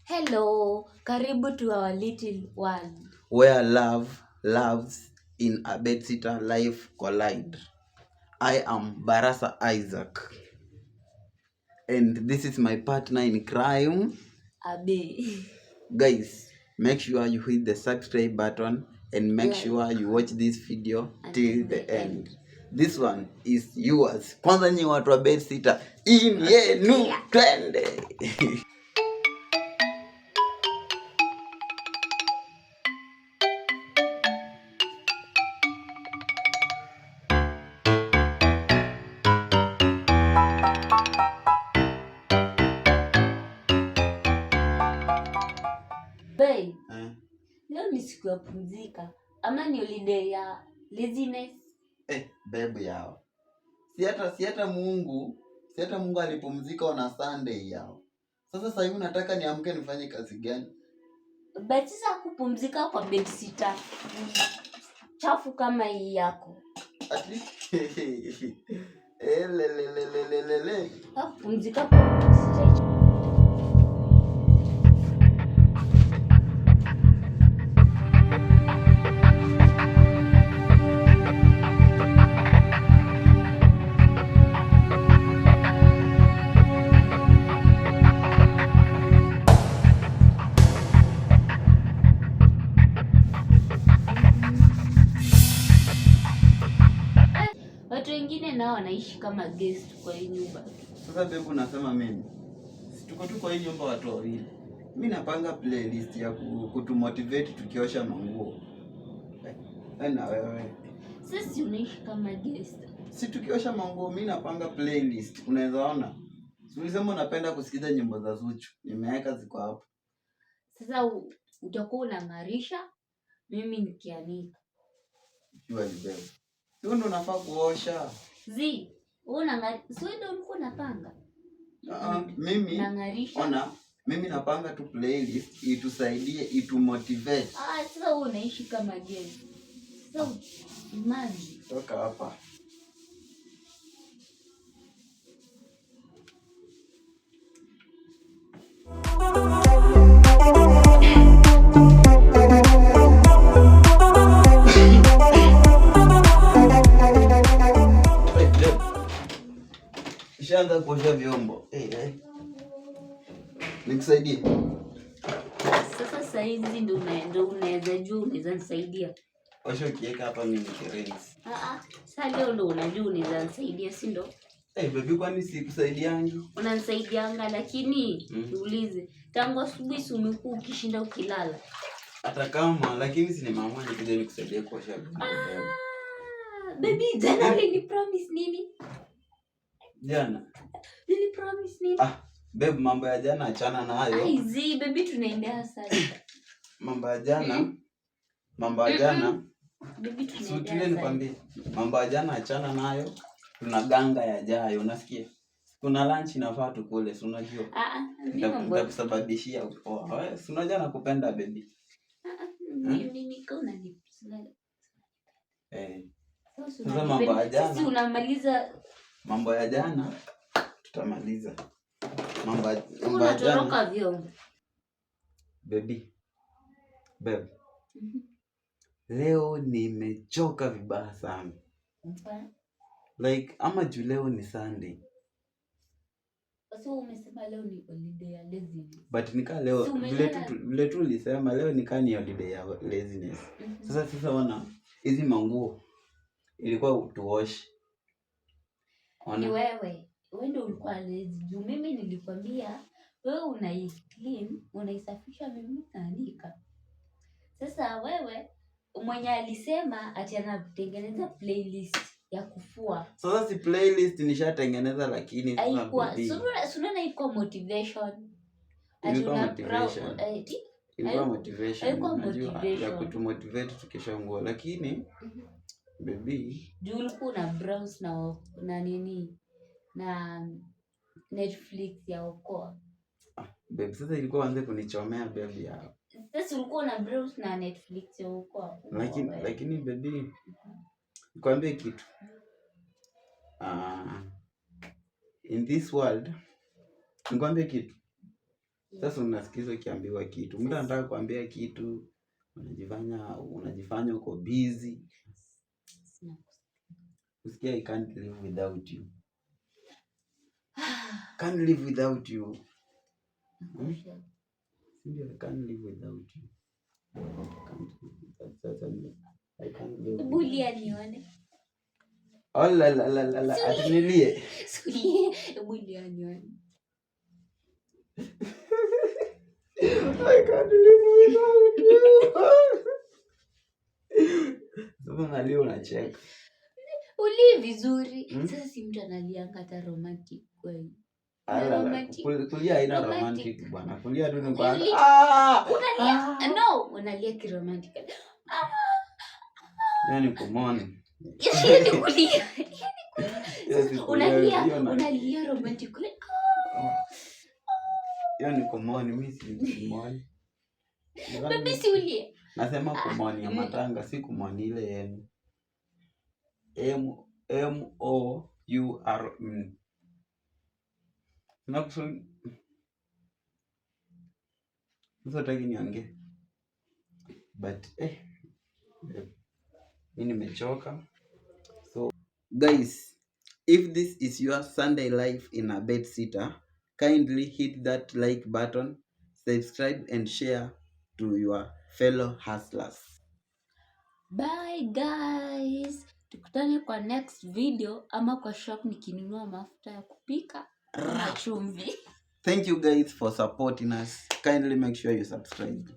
Hello, karibu to our little world. Where love loves in a bedsitter life collide. I am Barasa Isaac. And this is my partner in crime. Abe. Guys, make sure you hit the subscribe button and make sure you watch this video till the end. This one is yours. Kwanza nyi watu wa bedsitter in yenu twende. Babe, leo ni siku ya pumzika. Ama ni holiday ya laziness? Babe yao. Si hata Mungu alipumzika on Sunday yao. Sasa hivi nataka niamke nifanye kazi gani? But sasa kupumzika kwa bedsitter chafu kama hii yako. Ati Kupumzika kwa bedsitter. Watu wengine nao wanaishi kama guest kwa hii nyumba. Sasa babe unasema mimi. Tuko tu kwa hii nyumba watu wawili. Mimi napanga playlist ya kutumotivate tukiosha manguo. Na wewe. Sisi unaishi kama guest. Si tukiosha manguo mimi napanga playlist. Unaweza ona? Ulisema unapenda kusikiza nyimbo za Zuchu. Nimeweka ziko hapo. Sasa utakuwa unang'arisha, mimi nikianika. Jua ni babe. Sio ndo unafaa kuosha. Wewe sio ndo ulikuwa unapanga? Mimi nang'arisha. Ona, mimi napanga tu playlist itusaidie, itumotivate. Sasa wewe unaishi kama guest. Sasa imagine. Toka hapa. Nishaanza kuosha vyombo. Nikusaidie? Sasa saizi ndo unaweza jua unaweza nisaidia. Osha ukiweka hapa mimi nikirenzi. Sasa leo ndo unajua unaweza nisaidia, si ndo? Baby kwani sikusaidiangi? Unanisaidianga lakini niulize, tangu asubuhi si umekuwa ukishinda ukilala? Hata kama lakini si ni mama nikuja nikusaidie kuosha vyombo. Baby, jana ulinipromise nini? Jana? Nilipromise nini? Babe mambo ya jana achana nayo. Baby tunaendea sasa. Mambo ya jana. Baby tunaendea. Sio nikwambie. Mambo ya jana achana nayo. Tuna ganga yajayo, unasikia? Kuna lunch inafaa tukule, si unajua? Nitakusababishia upoa. Wewe si unajua nakupenda baby. Mimi kuna ni. Sasa mambo ya jana. Sisi unamaliza mambo ya jana tutamaliza. Mambo ya jana. Vyombo. Baby. Leo nimechoka vibaya sana. Like ama juu leo ni Sunday. So umesema leo ni holiday ya laziness. But nika leo vile tu ulisema leo nika ni holiday ya laziness. Sasa wana hizi manguo ilikuwa tuoshe. Ni wewe ndio ulikuwa lazy. Juu mimi nilikwambia wewe unaiclean, unaisafisha, mimi naanika. Sasa wewe mwenye alisema ati anatengeneza playlist ya kufua. Sasa si playlist nishatengeneza lakini haikuwa suna iko motivation. Ilikuwa motivation ya kutumotivate tukisha nguo lakini baby juu ulikuwa na browse na nini na Netflix ya Okoa. Babe sasa ilikuwa anze kunichomea baby yao. Sasa ulikuwa na browse na Netflix ya Okoa. Lakini baby nikwambie kitu. In this world nikwambie kitu. Sasa unasikiza ukiambiwa kitu. Mtu anataka kuambia kitu, unajifanya uko busy. Usikia I can't live without you. Can't live without you. Sindio, I can't live without you. I can't live. Bulia nione. Oh la atinilie. Sulie, bulia nione. I can't live without you. Sasa nalio unacheka. Uli vizuri. Sasa si mtu analianga hata romantic kweli. Kulia haina romantic bwana. Kulia tu ni kwa unalia. No, unalia kiromantic. Yani kumoni. Yani kulia. Unalia romantic. Yani kumoni, mimi si kumoni. Baby si ulie. Nasema kumoni ya matanga, si kumoni ile yenu. MOUR. Nakusudi. Sasa taki niongee. But mimi nimechoka. So guys, if this is your Sunday life in a bed sitter, kindly hit that like button, subscribe and share to your fellow hustlers. Bye guys. Tukutane kwa next video ama kwa shop nikinunua mafuta ya kupika na chumvi. Thank you guys for supporting us. Kindly make sure you subscribe.